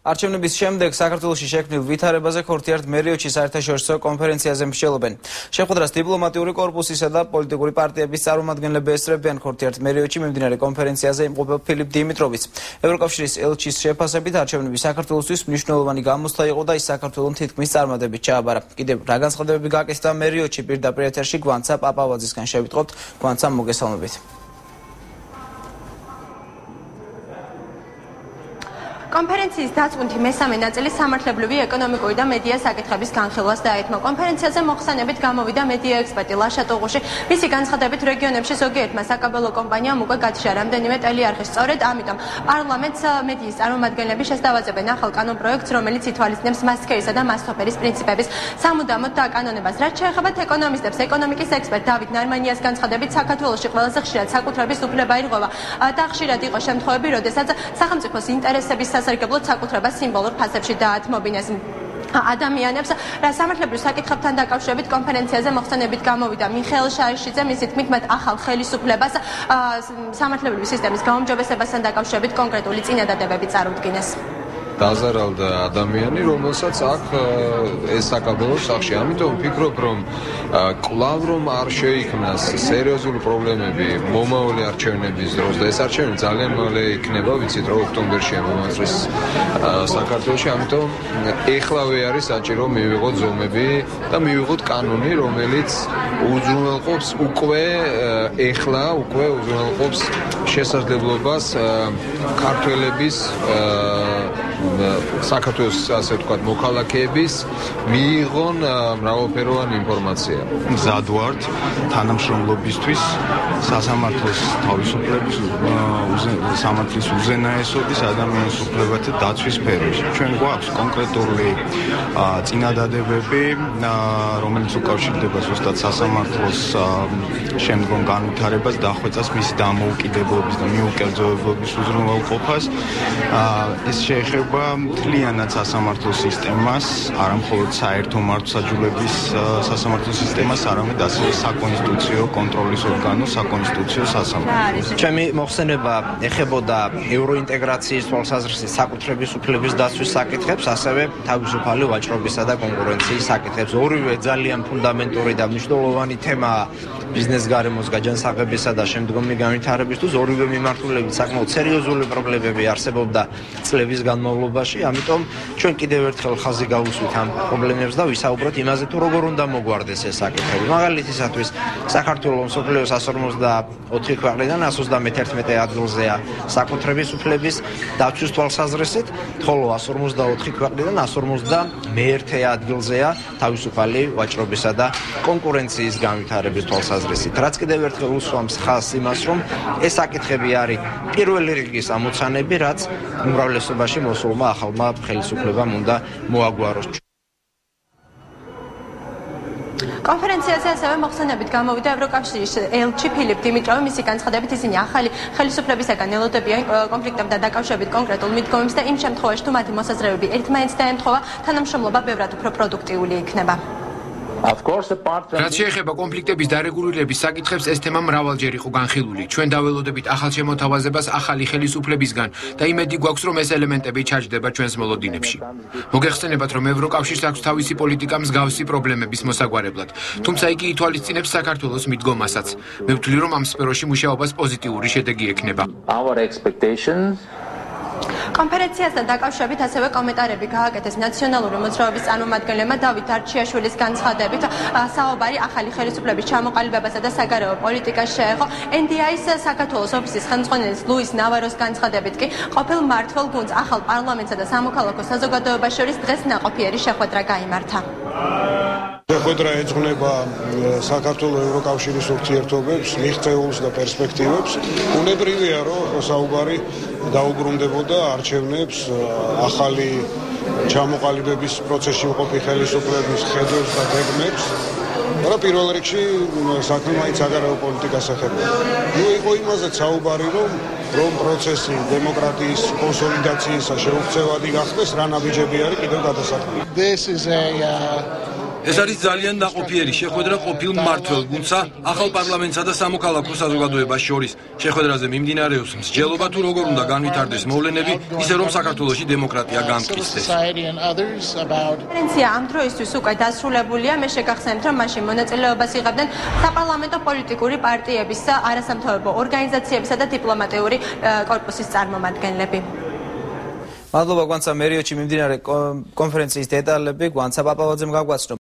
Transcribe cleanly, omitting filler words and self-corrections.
არჩევნების შემდეგ საქართველოში შექმნილ ვითარებაზე ხორთიართ მერიოში საერთაშორისო კონფერენციაზე მსჯელობენ. შეხვედრას დიპლომატიური კორპუსისა და პოლიტიკური პარტიების წარმომადგენლები ესწრებიან ხორთიართ მერიოში მიმდინარე კონფერენციაზე იმყოფება ფილიპ დიმიტროვიც. ევროკავშირის ელჩის შეფასებით არჩევნები საქართველოსთვის მნიშვნელოვანი გამოსვლა იყო და ის საქართველოს თითქმის წარმატებით ჩააბარა. კიდევ რა განცხადებები გააკეთა მერიოში პირდაპირ ეთერში გვანცა პაპავაძისგან შევიტყობთ. გვანცა მოგესალმებით. კონფერენციის დაწყვეტი მესამე ნაწილი სამართლებრივი, ეკონომიკური და მედია საკითხების განხილვას დაეთმო. კონფერენციაზე მოხსენებით გამოვიდა მედია ექსპერტი ლაშა ტუღუში. მისი განცხადებით რეგიონებში ზოგიერთმა საკაბელო კომპანიამ უკვე გათიშა რამდენიმე ტელეარხი. სწორედ ამიტომ პარლამენტს მედიის წარმომადგენლები შესთავაზებენ ახალ კანონპროექტს, რომელიც ითვალისწინებს მასქერისა და მასწავლებლის პრინციპების სამუდამოდ დაკანონებას. რაც შეეხება ეკონომისტებს, ეკონომიკის ექსპერტ დავით ნარმანიას განცხადებით, საქართველოში ყველაზე ხშირად საკუთრების უფლება ირღვევა და ხშირად იყო შემთხვევები, როდესაც სახელმწიფოს ინტერესების სასარგებლოდ საკუთრებას სიმბოლურ ფასებში დაათმობინეს ადამიანებს. სამართლებრივ საკითხებთან დაკავშირებით კონფერენციაზე მოხსენებით გამოვიდა მიხეილ შაიშიძე. მისი თქმით, მათ ახალ ხელისუფლებას სამართლებრივი სისტემის გაუმჯობესებასთან დაკავშირებით კონკრეტული წინადადებები წარუდგინეს. დაზარალდა ადამიანი, რომელსაც აქ ეს საკაბელო სახში. ამიტომ ვფიქრობ, რომ კვლავ რომ არ შეიქმნას სერიოზული პრობლემები მომავალი არჩევნების დროს და ეს არჩევნები ძალიან მალე იქნება, ვიცით რომ ოქტომბერშია მომავალ საქართველოში, ამიტომ ეხლავე არის საჭირო მივიღოთ ზომები და მივიღოთ კანონი, რომელიც უზრუნველყოფს უკვე უზრუნველყოფს შესაძლებლობას ქართველების საქართველოს ასე ვთქვათ მოქალაქეების მიიღონ მრავალფეროვანი ინფორმაცია. მზად ვართ თანამშრომლობისთვის სასამართლოს თავისუფლების სამართლის უზენაესობის ადამიანის უფლებათა დაცვის სფეროში. ჩვენ გვაქვს კონკრეტული წინადადებები, რომელიც უკავშირდება ზუსტად სასამართლოს შემდგომ განვითარებას, დახვეწას, მისი დამოუკიდებლობის და მიუკერძოებების უზრუნველყოფას. ეს შეეხება მთლიანად სასამართლო სისტემას, არა მხოლოდ საერთო მართლმსაჯულების სასამართლო სისტემას, არამედ ასევე საკონსტიტუციო კონტროლის ორგანოს, საკონსტიტუციო სასამართლოს. ჩემი მოხსენება ეხებოდა ევროინტეგრაციის თვალსაზრისით საკუთრების უფლების დაცვის საკითხებს, ასევე თავისუფალი ვაჭრობისა და კონკურენციის საკითხებს. ორივე ძალიან ფუნდამენტური და მნიშვნელოვანი თემაა ბიზნეს გარემოს გაჯანსაღებისა და შემდგომი განვითარებისთვის. ორივე მიმართულებით საკმაოდ სერიოზული პრობლემები არსებობდა წლების განმავლობაში, ამიტომ ჩვენ კიდევ ერთხელ ხაზი გავუსვით ამ პრობლემებს და ვისაუბროთ იმაზე, თუ როგორ უნდა მოგვარდეს ეს საკითხები. მაგალითისათვის, საქართველოს მსოფლიოს 154 ქვეყნიდან 131 ადგილზეა საკუთრების უფლების დაცვის თვალსაზრისით, ხოლო 144 ქვეყნიდან 151 ადგილზეა თავისუფალი ვაჭრობისა და კონკურენციის განვითარების თვალსაზრისით. რაც კიდევ ერთხელ უსვამს ხაზს იმას, რომ ეს საკითხები არის პირველი რიგის ამოცანები, რაც უმრავლესობაში მოსულმა ახალმა ხელისუფლებამ უნდა მოაგვაროს. კონფერენციაზე ასევე მოხსენებით გამოვიდა ევროკავშირის ელჩი ფილიპ დიმიტროვი. მისი განცხადებით, ისინი ახალი ხელისუფლებისაგან ელოდებიან კონფლიქტებთან დაკავშირებით კონკრეტულ მიდგომებს და იმ შემთხვევაში, თუ მათი მოსაზრებები ერთმანეთს დაემთხვევა, თანამშრომლობა ბევრად უფრო პროდუქტიული იქნება. რაც შეეხება კონფლიქტების დარეგულირების საკითხებს, ეს თემა მრავალჯერ იყო განხილული. ჩვენ დაველოდებით ახალ შემოთავაზებას ახალი ხელისუფლებისგან და იმედი გვაქვს, რომ ეს ელემენტები ჩაჯდება ჩვენს მოლოდინებში. მოგეხსენებათ, რომ ევროკავშირს აქვს თავისი პოლიტიკა მსგავსი პრობლემების მოსაგვარებლად, თუმცა იგი ითვალისწინებს საქართველოს მიდგომასაც. მე ვთვლი, რომ ამ სფეროში მუშაობას პოზიტიური შედეგი ექნება. კონფერენციასთან დაკავშირებით ასევე კომენტარები გააკეთეს ნაციონალური მოძრაობის წარმომადგენლებმა. დავით არჩიაშვილის განცხადებით, საუბარი ახალი ხელისუფლების ჩამოყალიბებასა და საგარეო პოლიტიკას შეეხო. NDI-ის საქართველოს ოფისის ხელმძღვანელის ლუის ნავაროს განცხადებით კი, ყოფილ მმართველ გუნდს ახალ პარლამენტსა და სამოქალაქო საზოგადოებას შორის დღეს ნაყოფიერი შეხვედრა გაიმართა. შეხვედრა ეძღვნება საქართველოს ევროკავშირის ურთიერთობებს, მიღწეულს და პერსპექტივებს. უნებრივია, რომ საუბარი დაუბრუნდებოდა არჩევნებს, ახალი ჩამოყალიბების პროცესში მყოფი ხელისუფლების ხედვებს და გეგმებს. და პირველ რიგში საქმე მაინც საგარეო პოლიტიკას ეხება. იყო იმაზეც საუბარი, რომ პროცესი დემოკრატიის კონსოლიდაციისა შეუღწევადი გახდეს, რა ნაბიჯები არის კიდევ გადასაქმებული. This is a ეს არის ძალიან ნაყოფიერი შეხვედრა ყოფილ მმართველ გუნდსა, ახალ პარლამენტსა და სამოქალაქო საზოგადოებას შორის. შეხვედრაზე მიმდინარეობს მსჯელობა თუ როგორ უნდა განვითარდეს მოვლენები, ისე რომ საქართველოში დემოკრატია გამტკიცდეს. კონფერენცია ამ დროისთვის უკვე დასრულებულია. მე შეგახსენებთ, რომ მაშინ მონაწილეობას იღებდნენ საპარლამენტო პოლიტიკური პარტიების, არასამთავრობო ორგანიზაციებისა და დიპლომატიური კორპუსის წარმომადგენლები. მადლობა გვანცა მერიოჩი მიმდინარე კონფერენციის დეტალები გვანცა პაპავაძემ გაგვაცნო.